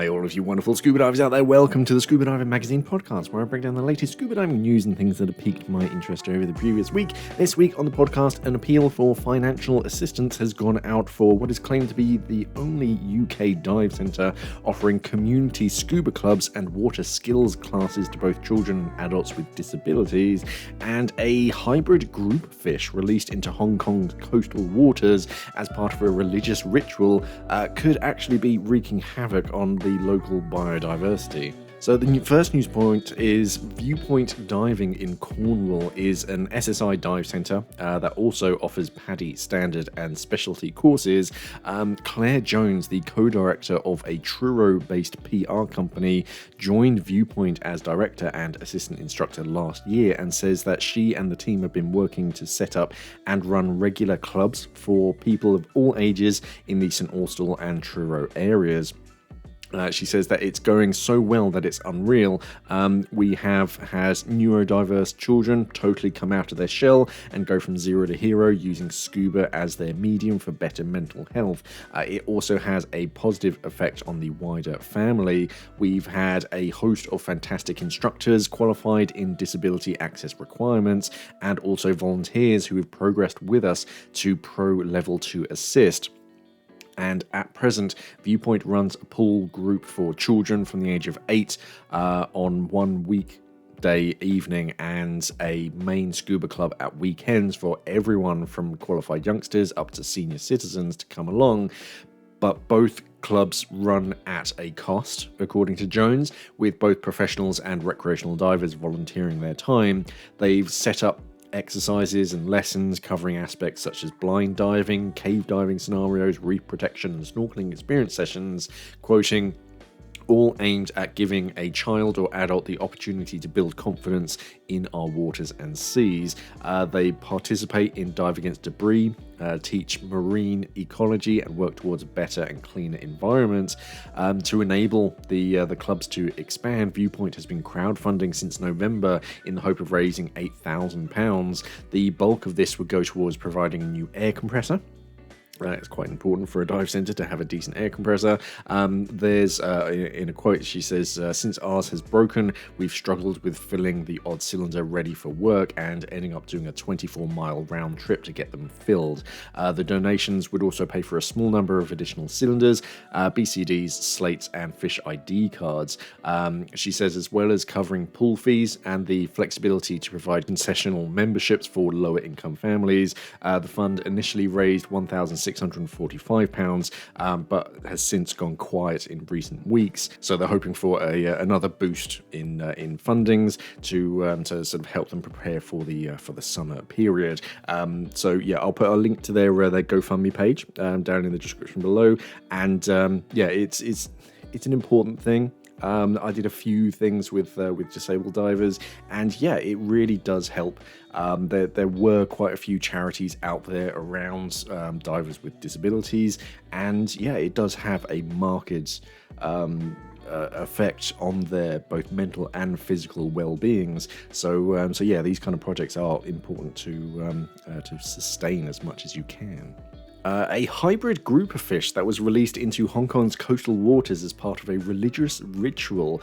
Hi, all of you wonderful scuba divers out there. Welcome to the Scuba Diving Magazine podcast, where I break down the latest scuba diving news and things that have piqued my interest over the previous week. This week on the podcast, an appeal for financial assistance has gone out for what is claimed to be the only UK dive centre offering community scuba clubs and water skills classes to both children and adults with disabilities, and a hybrid group fish released into Hong Kong's coastal waters as part of a religious ritual could actually be wreaking havoc on the local biodiversity. So the first news point is Viewpoint Diving in Cornwall is an SSI dive centre that also offers PADI standard and specialty courses. Claire Jones, the co-director of a Truro-based PR company, joined Viewpoint as director and assistant instructor last year and says that she and the team have been working to set up and run regular clubs for people of all ages in the St Austell and Truro areas. She says that it's going so well that it's unreal. We have had neurodiverse children totally come out of their shell and go from zero to hero using scuba as their medium for better mental health. It also has a positive effect on the wider family. We've had a host of fantastic instructors qualified in disability access requirements and also volunteers who have progressed with us to pro level to assist. And at present, Viewpoint runs a pool group for children from the age of 8 on 1 weekday evening and a main scuba club at weekends for everyone from qualified youngsters up to senior citizens to come along. But both clubs run at a cost, according to Jones, with both professionals and recreational divers volunteering their time. They've set up exercises and lessons covering aspects such as blind diving, cave diving scenarios, reef protection and snorkeling experience sessions, quoting, all aimed at giving a child or adult the opportunity to build confidence in our waters and seas. They participate in dive against debris, teach marine ecology and work towards a better and cleaner environment. To enable the clubs to expand, Viewpoint has been crowdfunding since November in the hope of raising £8,000. The bulk of this would go towards providing a new air compressor. It's quite important for a dive centre to have a decent air compressor. There's, in a quote, she says, since ours has broken, we've struggled with filling the odd cylinder ready for work and ending up doing a 24-mile round trip to get them filled. The donations would also pay for a small number of additional cylinders, BCDs, slates, and fish ID cards. She says, as well as covering pool fees and the flexibility to provide concessional memberships for lower income families, the fund initially raised £1,645, but has since gone quiet in recent weeks. So they're hoping for another boost in fundings to sort of help them prepare for the summer period. So yeah, I'll put a link to their GoFundMe page down in the description below. And yeah, it's an important thing. I did a few things with disabled divers, and yeah, it really does help. There were quite a few charities out there around divers with disabilities, and yeah, it does have a marked effect on their both mental and physical well-beings. So yeah, these kind of projects are important to sustain as much as you can. A hybrid grouper fish that was released into Hong Kong's coastal waters as part of a religious ritual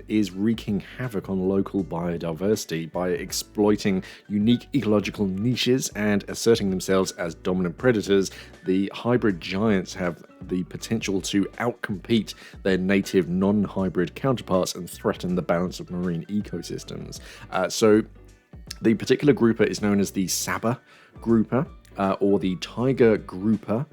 is wreaking havoc on local biodiversity by exploiting unique ecological niches and asserting themselves as dominant predators. The hybrid giants have the potential to outcompete their native non-hybrid counterparts and threaten the balance of marine ecosystems. So the particular grouper is known as the Saba grouper. Or the tiger grouper,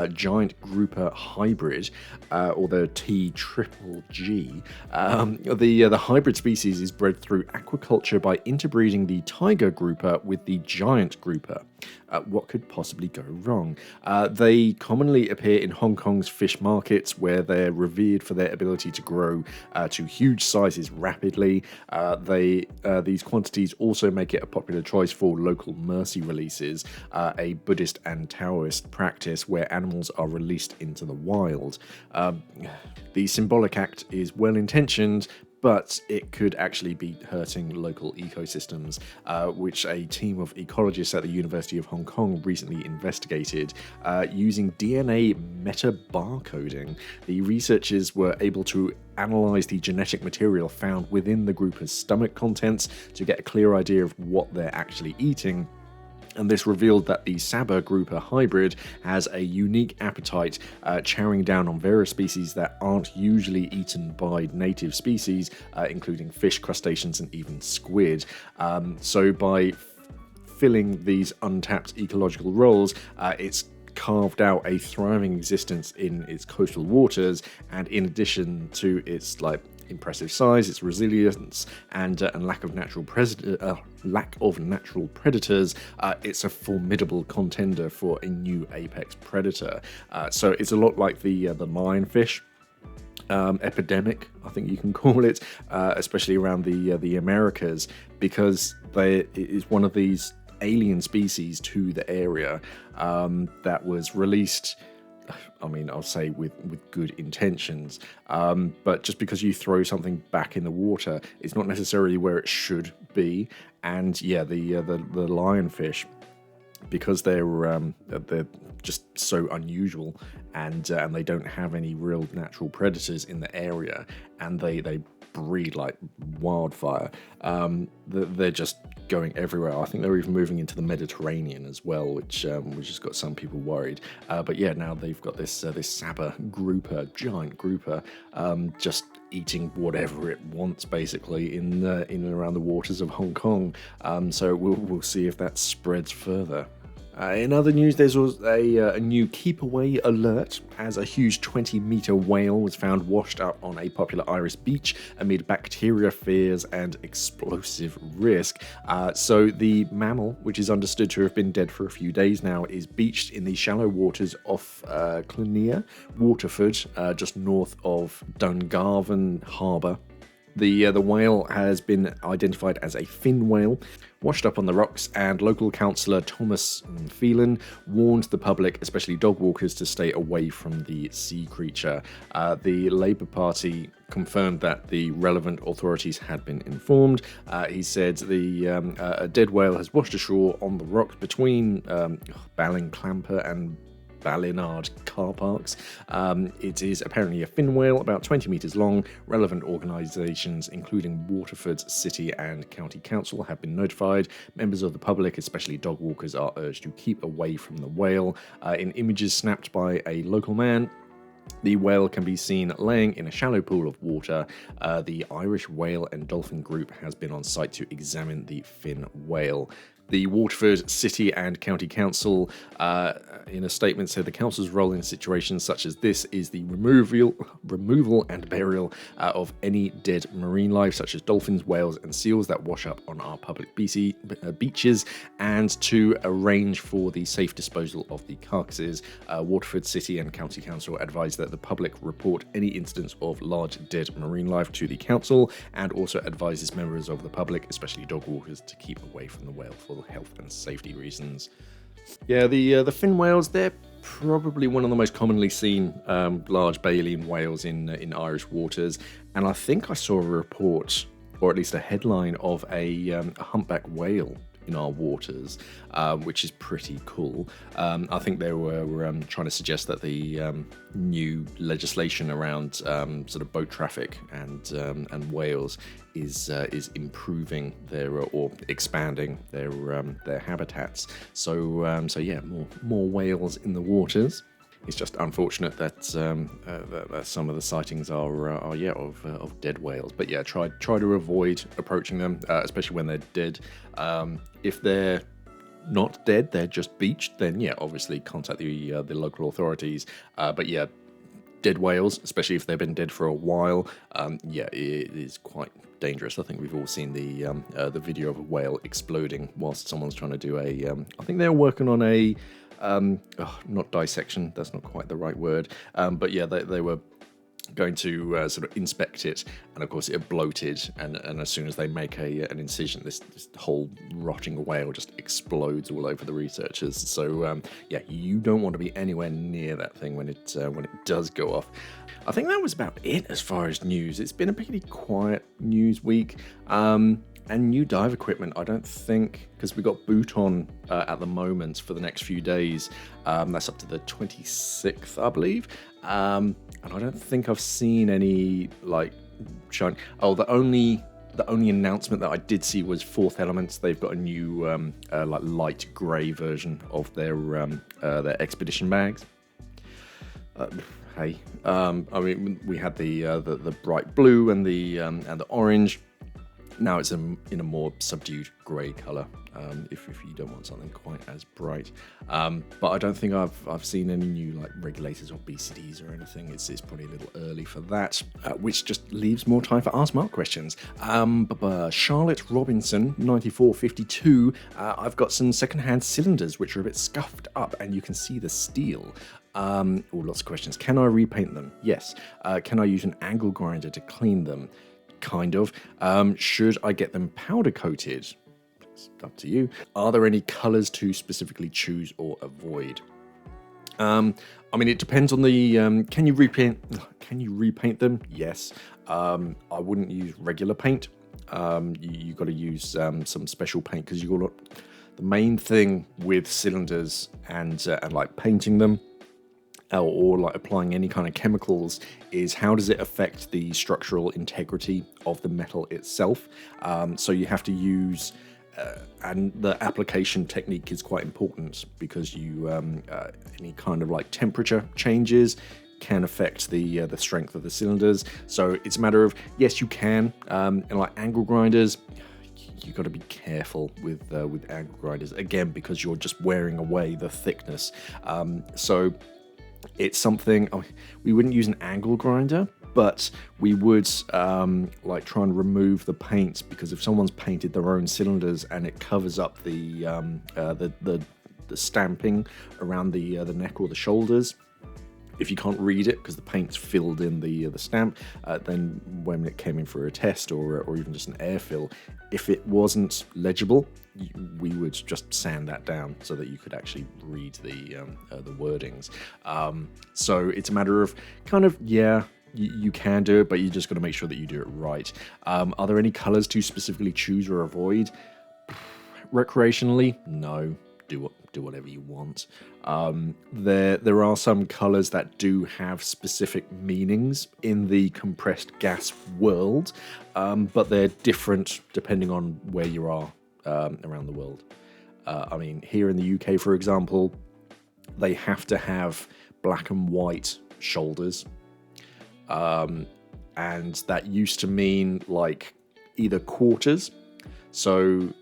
giant grouper hybrid, or the T-triple-G. The hybrid species is bred through aquaculture by interbreeding the tiger grouper with the giant grouper. What could possibly go wrong? They commonly appear in Hong Kong's fish markets, where they're revered for their ability to grow to huge sizes rapidly. These quantities also make it a popular choice for local mercy releases, a Buddhist and Taoist practice where animals are released into the wild. The symbolic act is well-intentioned, but it could actually be hurting local ecosystems, which a team of ecologists at the University of Hong Kong recently investigated using DNA metabarcoding. The researchers were able to analyze the genetic material found within the grouper's stomach contents to get a clear idea of what they're actually eating. And this revealed that the Saba grouper hybrid has a unique appetite, chowing down on various species that aren't usually eaten by native species, including fish, crustaceans, and even squid. So by filling these untapped ecological roles, it's carved out a thriving existence in its coastal waters, and in addition to its impressive size, its resilience, and lack of natural predators, it's a formidable contender for a new apex predator. So it's a lot like the lionfish epidemic, I think you can call it, especially around the Americas, because it is one of these alien species to the area that was released. I mean, I'll say with good intentions, but just because you throw something back in the water, it's not necessarily where it should be. And yeah, the lionfish, because they're just so unusual, and they don't have any real natural predators in the area, and they breed like wildfire. They're just going everywhere. I think they're even moving into the Mediterranean as well, which has got some people worried. But yeah, now they've got this Saba grouper, giant grouper, just eating whatever it wants, basically, in and around the waters of Hong Kong. So we'll see if that spreads further. In other news, there's a new keep away alert as a huge 20-meter whale was found washed up on a popular Irish beach amid bacteria fears and explosive risk. So the mammal, which is understood to have been dead for a few days now, is beached in the shallow waters off Clunia, Waterford, just north of Dungarvan Harbour. The whale has been identified as a fin whale, washed up on the rocks, and local councillor Thomas Phelan warned the public, especially dog walkers, to stay away from the sea creature. The Labour Party confirmed that the relevant authorities had been informed. He said a dead whale has washed ashore on the rocks between Ballinclamper and Ballinard car parks. It is apparently a fin whale, about 20 metres long. Relevant organisations, including Waterford City and County Council, have been notified. Members of the public, especially dog walkers, are urged to keep away from the whale. In images snapped by a local man, the whale can be seen laying in a shallow pool of water. The Irish Whale and Dolphin Group has been on site to examine the fin whale. The Waterford City and County Council, in a statement, said the council's role in situations such as this is the removal and burial of any dead marine life, such as dolphins, whales, and seals that wash up on our public beaches, and to arrange for the safe disposal of the carcasses. Waterford City and County Council advised that the public report any incidents of large dead marine life to the council, and also advises members of the public, especially dog walkers, to keep away from the whale for health and safety reasons. Yeah, the fin whales, they're probably one of the most commonly seen large baleen whales in Irish waters, and I think I saw a report, or at least a headline, of a humpback whale in our waters, which is pretty cool. I think they were trying to suggest that the new legislation around sort of boat traffic and whales is improving or expanding their habitats. So yeah, more whales in the waters. It's just unfortunate that that some of the sightings are of dead whales. But yeah, try to avoid approaching them, especially when they're dead. If they're not dead, they're just beached, then yeah, obviously contact the local authorities. But yeah, dead whales, especially if they've been dead for a while, yeah, it is quite dangerous. I think we've all seen the video of a whale exploding whilst someone's trying to do I think they're working on a not dissection, that's not quite the right word, but yeah, they were going to sort of inspect it, and of course it bloated, and as soon as they make an incision, this whole rotting whale just explodes all over the researchers. So yeah, you don't want to be anywhere near that thing when it does go off. I think that was about it as far as news. It's been a pretty quiet news week. And new dive equipment, I don't think, because we got boot on at the moment for the next few days. That's up to the 26th, I believe. And I don't think I've seen any like shine. Oh, the only announcement that I did see was Fourth Elements. They've got a new like light grey version of their expedition bags. Hey, I mean, we had the bright blue and the orange. Now it's in a more subdued grey colour, if you don't want something quite as bright. But I don't think I've seen any new like regulators or BCDs or anything. It's probably a little early for that, which just leaves more time for Ask Mark questions. Charlotte Robinson, 9452. I've got some second-hand cylinders which are a bit scuffed up, and you can see the steel. Lots of questions. Can I repaint them? Yes. Can I use an angle grinder to clean them? Kind of. Should I get them powder coated? It's up to you. Are there any colors to specifically choose or avoid? I mean, it depends on the. Can you repaint them? Yes. I wouldn't use regular paint. You got to use some special paint, because you got the main thing with cylinders and like painting them, or like applying any kind of chemicals, is how does it affect the structural integrity of the metal itself. So you have to use, and the application technique is quite important, because you any kind of like temperature changes can affect the strength of the cylinders. So it's a matter of, yes, you can, and like angle grinders, you got to be careful with angle grinders, again, because you're just wearing away the thickness. So it's something, we wouldn't use an angle grinder, but we would like try and remove the paint, because if someone's painted their own cylinders and it covers up the stamping around the neck or the shoulders, if you can't read it because the paint's filled in the stamp, then when it came in for a test or even just an air fill, if it wasn't legible, we would just sand that down so that you could actually read the wordings. So it's a matter of kind of, yeah, you can do it, but you just got to make sure that you do it right. Are there any colors to specifically choose or avoid? Recreationally, no. Do whatever you want. There are some colors that do have specific meanings in the compressed gas world, but they're different depending on where you are around the world. I mean, here in the UK, for example, they have to have black and white shoulders, and that used to mean like either quarters, so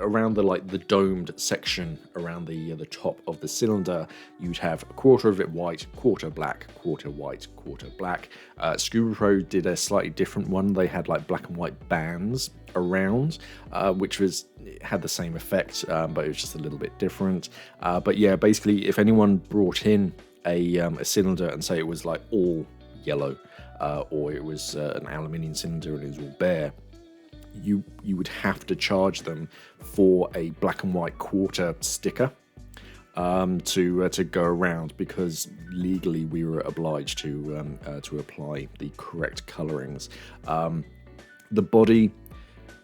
around the domed section around the top of the cylinder, you'd have a quarter of it white, quarter black, quarter white, quarter black. Scuba Pro did a slightly different one. They had like black and white bands around, which had the same effect, but it was just a little bit different. But yeah, basically, if anyone brought in a cylinder and say it was like all yellow, or it was an aluminium cylinder and it was all bare, you would have to charge them for a black and white quarter sticker to go around, because legally we were obliged to apply the correct colorings. The body,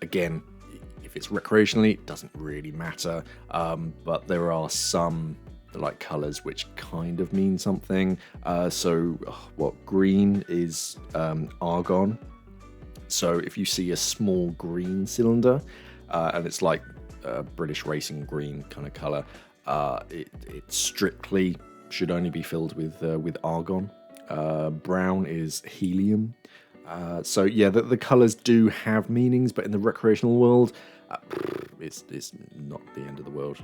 again, if it's recreationally, it doesn't really matter, but there are some like colors which kind of mean something. Green is argon. So if you see a small green cylinder, and it's like a British racing green kind of color, it strictly should only be filled with argon. Brown is helium. So yeah, the colors do have meanings, but in the recreational world, it's not the end of the world.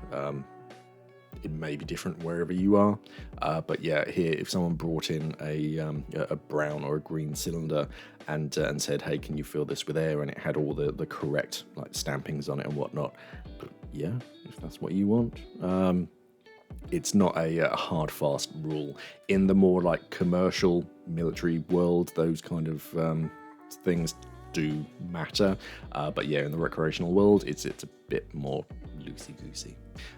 It may be different wherever you are, but yeah, here, if someone brought in a brown or a green cylinder and said, "Hey, can you fill this with air?" and it had all the correct like stampings on it and whatnot, yeah, if that's what you want. it's not a hard, fast rule. In the more like commercial military world, those kind of things do matter. But yeah, in the recreational world, it's a bit more loosey-goosey.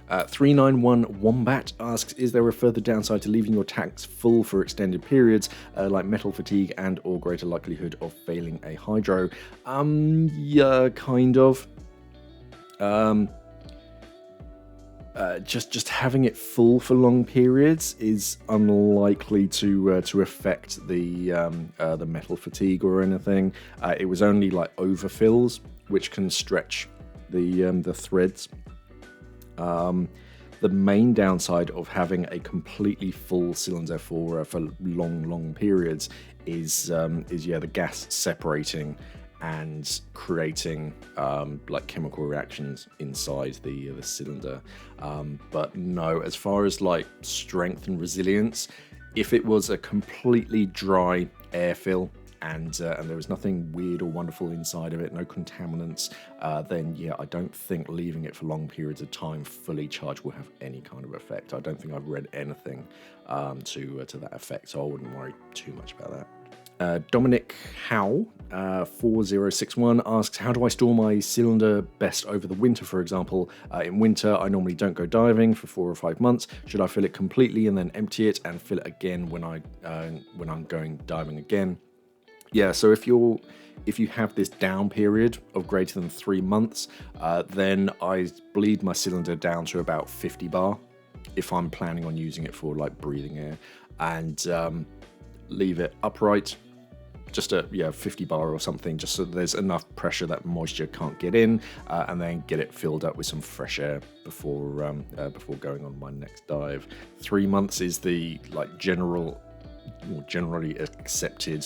391 Wombat asks, is there a further downside to leaving your tanks full for extended periods, like metal fatigue and or greater likelihood of failing a hydro? Yeah, kind of. Just having it full for long periods is unlikely to affect the metal fatigue or anything. It was only like overfills which can stretch the threads. The main downside of having a completely full cylinder for long periods is the gas separating and creating like chemical reactions inside the cylinder. But no, as far as like strength and resilience, if it was a completely dry airfill and there was nothing weird or wonderful inside of it, no contaminants, then yeah, I don't think leaving it for long periods of time fully charged will have any kind of effect. I don't think I've read anything to that effect, so I wouldn't worry too much about that. Dominic Howe, 4061 asks, how do I store my cylinder best over the winter, for example? In winter, I normally don't go diving for 4 or 5 months. Should I fill it completely and then empty it and fill it again when I'm going diving again? Yeah, so if you have this down period of greater than 3 months, then I bleed my cylinder down to about 50 bar if I'm planning on using it for like breathing air, and leave it upright, just a 50 bar or something, just so there's enough pressure that moisture can't get in, and then get it filled up with some fresh air before going on my next dive. 3 months is the like generally accepted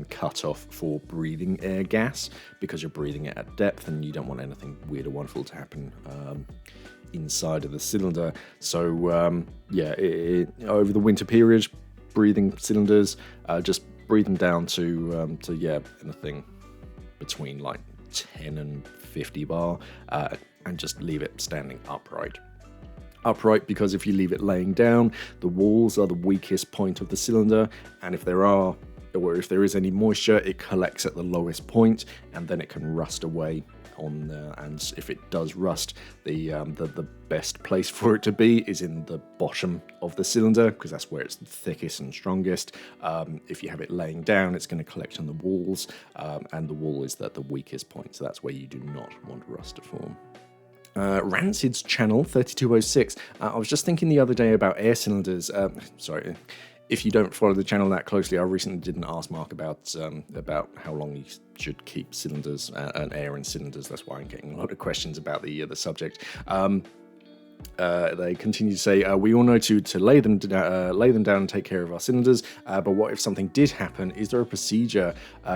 cutoff for breathing air gas, because you're breathing it at depth and you don't want anything weird or wonderful to happen inside of the cylinder. So over the winter period, breathing cylinders, just breathe them down to anything between like 10 and 50 bar, and just leave it standing upright. Upright because if you leave it laying down, the walls are the weakest point of the cylinder, and if there is any moisture, it collects at the lowest point and then it can rust away on there. And if it does rust, the best place for it to be is in the bottom of the cylinder, because that's where it's the thickest and strongest. If you have it laying down, it's going to collect on the walls, and the wall is the weakest point, so that's where you do not want rust to form. Rancid's channel 3206. I was just thinking the other day about air cylinders. Sorry, if you don't follow the channel that closely, I recently did an Ask Mark about how long you should keep cylinders and air in cylinders. That's why I'm getting a lot of questions about the subject. They continue to say, we all know to lay them down and take care of our cylinders, but what if something did happen? Is there a procedure?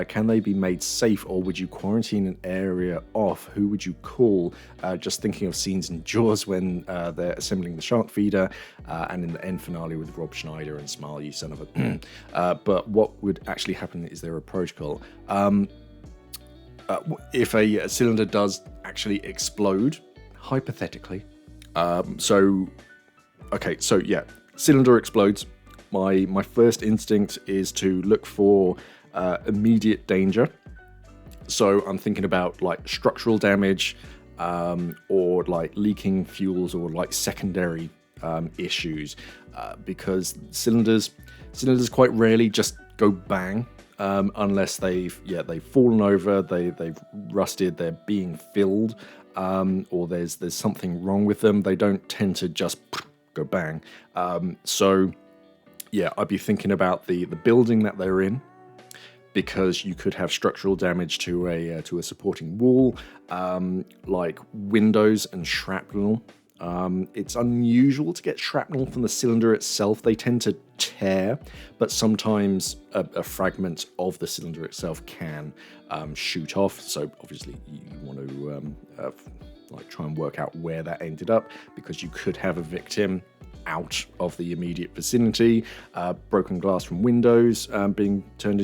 Can they be made safe, or would you quarantine an area off? Who would you call? Just thinking of scenes in Jaws when they're assembling the shark feeder, and in the end finale with Rob Schneider and Smile, you son of a... but what would actually happen? Is there a protocol? If a cylinder does actually explode, hypothetically, cylinder explodes. My first instinct is to look for immediate danger. So I'm thinking about like structural damage, or like leaking fuels, or like secondary issues, because cylinders quite rarely just go bang, unless they've fallen over, they've rusted, they're being filled. Or there's something wrong with them. They don't tend to just go bang. I'd be thinking about the building that they're in, because you could have structural damage to a supporting wall, like windows and shrapnel. It's unusual to get shrapnel from the cylinder itself. They tend to tear, but sometimes a fragment of the cylinder itself can shoot off. So obviously you want to try and work out where that ended up, because you could have a victim out of the immediate vicinity, broken glass from windows being turned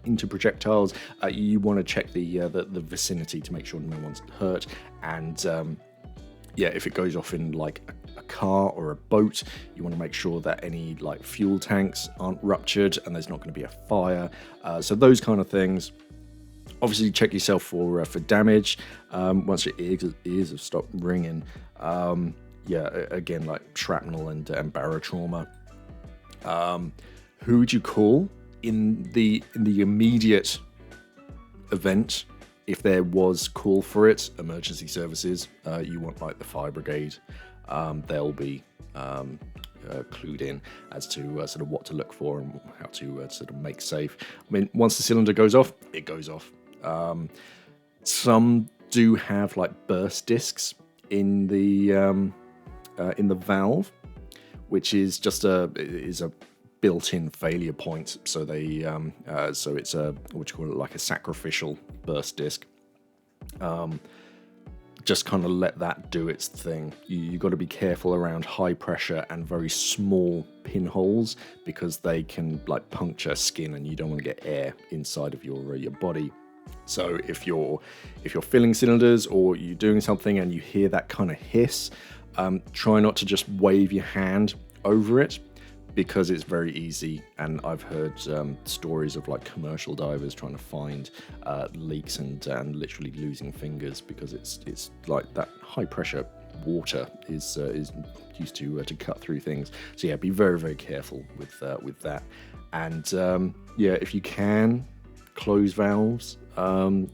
into projectiles. You want to check the vicinity to make sure no one's hurt, and yeah, if it goes off in like a car or a boat, you want to make sure that any like fuel tanks aren't ruptured and there's not going to be a fire. So those kind of things. Obviously, check yourself for damage. Once your ears have stopped ringing, yeah, again, like shrapnel and barotrauma. Who would you call in the immediate event? If there was call for it, emergency services, you want like the fire brigade. They'll be clued in as to sort of what to look for and how to sort of make safe. I mean, once the cylinder goes off, it goes off. Some do have like burst discs in the valve, which is just a built-in failure point. So they so it's a what you call it, like a sacrificial burst disc. Just kind of let that do its thing. You got to be careful around high pressure and very small pinholes because they can like puncture skin, and you don't want to get air inside of your body. So if you're filling cylinders or you're doing something and you hear that kind of hiss, try not to just wave your hand over it, because it's very easy. And I've heard stories of like commercial divers trying to find leaks and literally losing fingers because it's like that high pressure water is used to cut through things. So yeah, be very, very careful with that. And yeah, if you can close valves,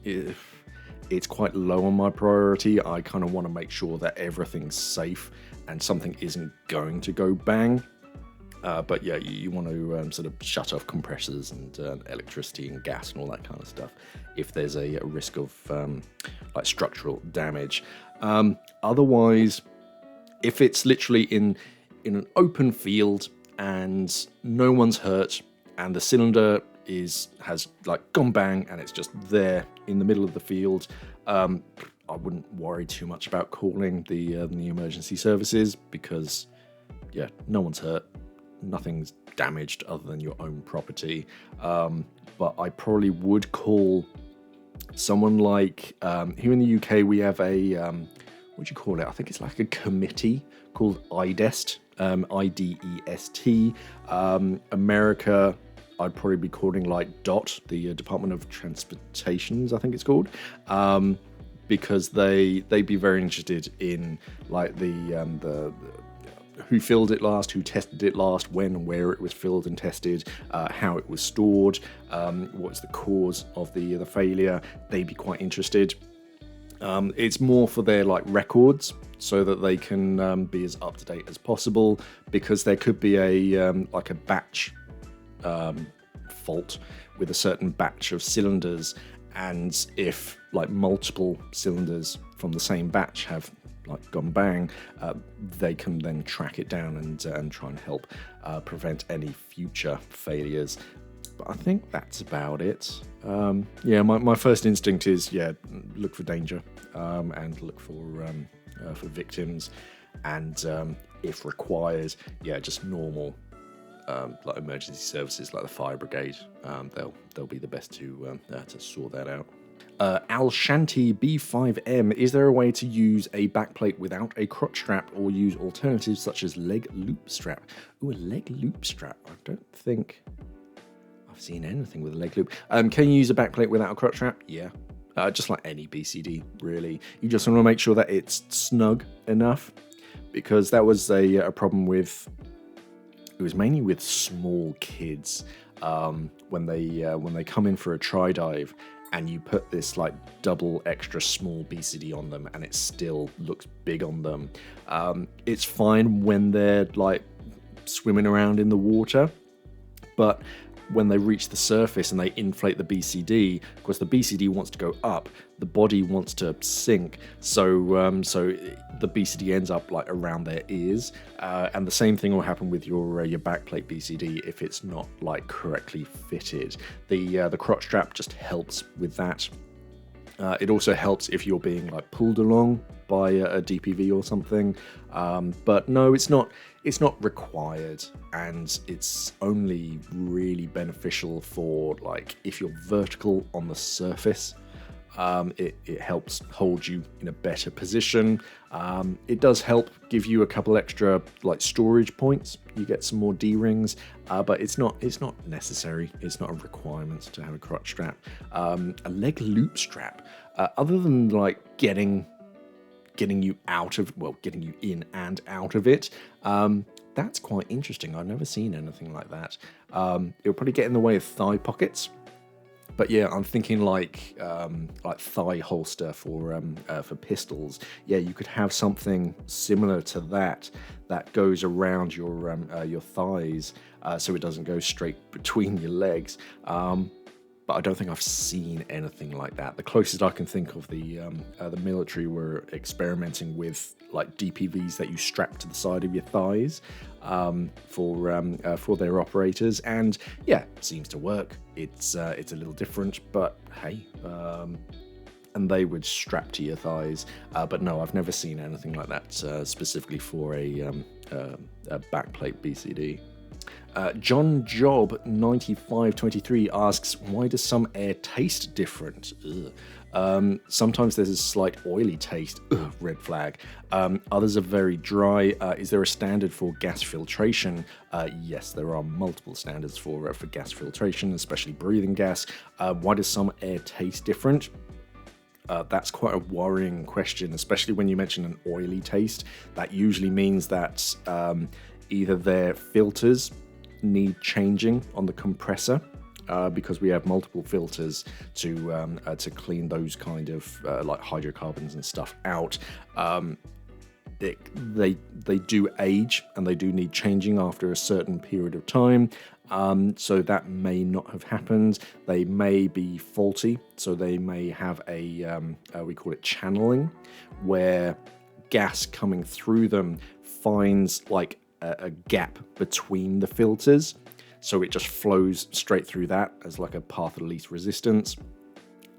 if it's quite low on my priority. I kind of want to make sure that everything's safe and something isn't going to go bang. But yeah, you want to sort of shut off compressors and electricity and gas and all that kind of stuff if there's a risk of like structural damage. Otherwise, if it's literally in an open field and no one's hurt and the cylinder has like gone bang and it's just there in the middle of the field, I wouldn't worry too much about calling the emergency services, because yeah, no one's hurt. Nothing's damaged other than your own property. But I probably would call someone like, here in the UK, we have a, what do you call it? I think it's like a committee called IDEST, IDEST. America, I'd probably be calling like DOT, the Department of Transportations, I think it's called. Because they'd be very interested in like the who filled it last, who tested it last, when and where it was filled and tested, how it was stored, what's the cause of the failure. They'd be quite interested. It's more for their like records, so that they can be as up to date as possible, because there could be a like a batch fault with a certain batch of cylinders, and if like multiple cylinders from the same batch have like gone bang, they can then track it down and try and help prevent any future failures. But I think that's about it. Yeah, my first instinct is, yeah, look for danger and look for victims, and if required, yeah, just normal like emergency services like the fire brigade. They'll be the best to sort that out. Al Shanti B5M, is there a way to use a backplate without a crotch strap, or use alternatives such as leg loop strap? Ooh, a leg loop strap. I don't think I've seen anything with a leg loop. Can you use a backplate without a crotch strap? Yeah. Just like any BCD, really. You just want to make sure that it's snug enough, because that was a problem with, it was mainly with small kids, when they come in for a tri dive, and you put this like double extra small BCD on them and it still looks big on them. It's fine when they're like swimming around in the water, but when they reach the surface and they inflate the BCD, of course the BCD wants to go up, the body wants to sink, so so the BCD ends up like around their ears, and the same thing will happen with your backplate BCD if it's not like correctly fitted. The crotch strap just helps with that. It also helps if you're being like pulled along by a DPV or something, but no, it's not required, and it's only really beneficial for like if you're vertical on the surface. It helps hold you in a better position. It does help give you a couple extra like storage points. You get some more D-rings, but it's not necessary. It's not a requirement to have a crotch strap. A leg loop strap, other than like getting you in and out of it. That's quite interesting. I've never seen anything like that. It'll probably get in the way of thigh pockets. But yeah, I'm thinking like thigh holster for pistols. Yeah, you could have something similar to that goes around your thighs, so it doesn't go straight between your legs. But I don't think I've seen anything like that. The closest I can think of, the military were experimenting with like DPVs that you strap to the side of your thighs for their operators, and yeah, it seems to work. It's a little different, but hey, and they would strap to your thighs. But no, I've never seen anything like that specifically for a backplate BCD. John Job 9523 asks, why does some air taste different? Sometimes there's a slight oily taste. Red flag. Others are very dry. Is there a standard for gas filtration? Yes, there are multiple standards for gas filtration, especially breathing gas. Why does some air taste different? That's quite a worrying question, especially when you mention an oily taste. That usually means that either their filters need changing on the compressor, because we have multiple filters to clean those kind of like hydrocarbons and stuff out. They do age, and they do need changing after a certain period of time. So that may not have happened. They may be faulty, so they may have we call it channeling, where gas coming through them finds like a gap between the filters, so it just flows straight through that as like a path of least resistance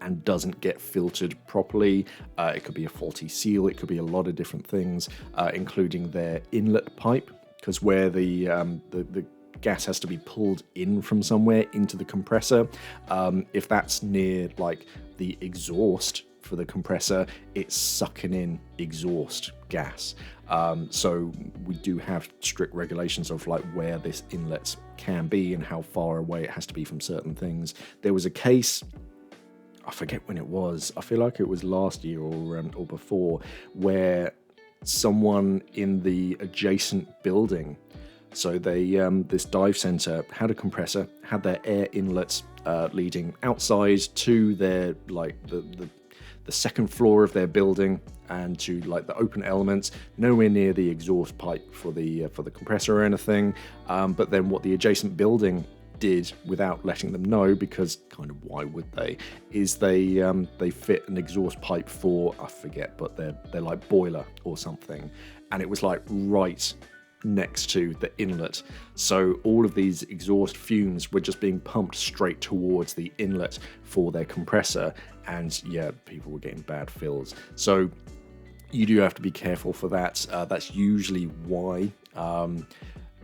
and doesn't get filtered properly. It could be a faulty seal, it could be a lot of different things, including their inlet pipe, because where the gas has to be pulled in from somewhere into the compressor, if that's near like the exhaust for the compressor, it's sucking in exhaust gas. So we do have strict regulations of like where this inlet can be and how far away it has to be from certain things. There was a case, I forget when it was, I feel like it was last year or before, where someone in the adjacent building, so they this dive center had a compressor, had their air inlets leading outside to their like the second floor of their building and to like the open elements, nowhere near the exhaust pipe for the compressor or anything. But then what the adjacent building did, without letting them know, because kind of why would they, is they fit an exhaust pipe for, I forget, but they're like boiler or something, and it was like right next to the inlet. So all of these exhaust fumes were just being pumped straight towards the inlet for their compressor, and yeah, people were getting bad fills. So you do have to be careful for that. That's usually why.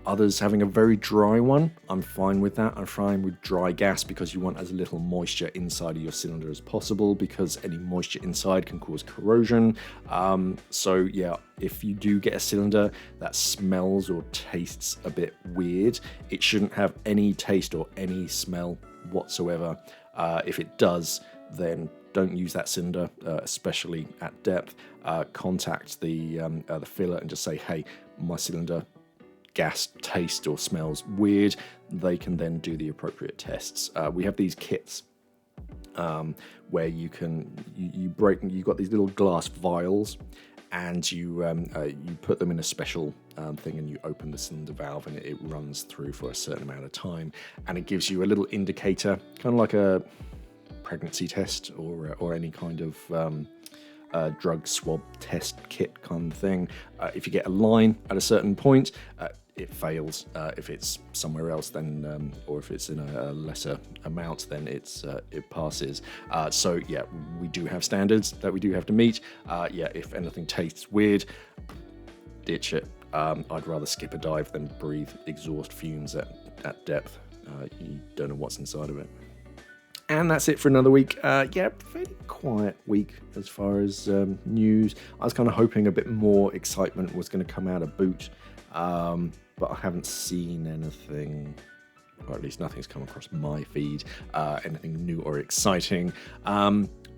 Others having a very dry one, I'm fine with that. I'm fine with dry gas because you want as little moisture inside of your cylinder as possible, because any moisture inside can cause corrosion. So yeah, if you do get a cylinder that smells or tastes a bit weird, it shouldn't have any taste or any smell whatsoever. If it does, then don't use that cylinder, especially at depth. Contact the filler and just say, hey, my cylinder gas tastes or smells weird. They can then do the appropriate tests. We have these kits where you got these little glass vials, and you put them in a special thing, and you open the cylinder valve, and it runs through for a certain amount of time, and it gives you a little indicator, kind of like a pregnancy test or any kind of drug swab test kit kind of thing. If you get a line at a certain point, it fails. If it's somewhere else, then or if it's in a lesser amount, then it passes. So yeah, we do have standards that we do have to meet. Yeah, if anything tastes weird, ditch it. I'd rather skip a dive than breathe exhaust fumes at depth. You don't know what's inside of it. And that's it for another week. Fairly quiet week as far as news. I was kind of hoping a bit more excitement was going to come out of Boot, but I haven't seen anything, or at least nothing's come across my feed, anything new or exciting.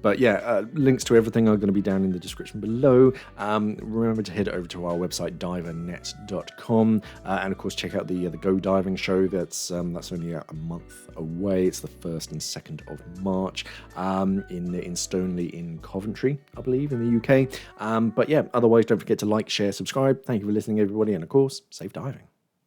Links to everything are going to be down in the description below. Remember to head over to our website, divernet.com, and of course check out the Go Diving show. That's only a month away. It's the 1st and 2nd of March in Stoneleigh in Coventry, I believe, in the UK. Otherwise, don't forget to like, share, subscribe. Thank you for listening, everybody, and of course, safe diving.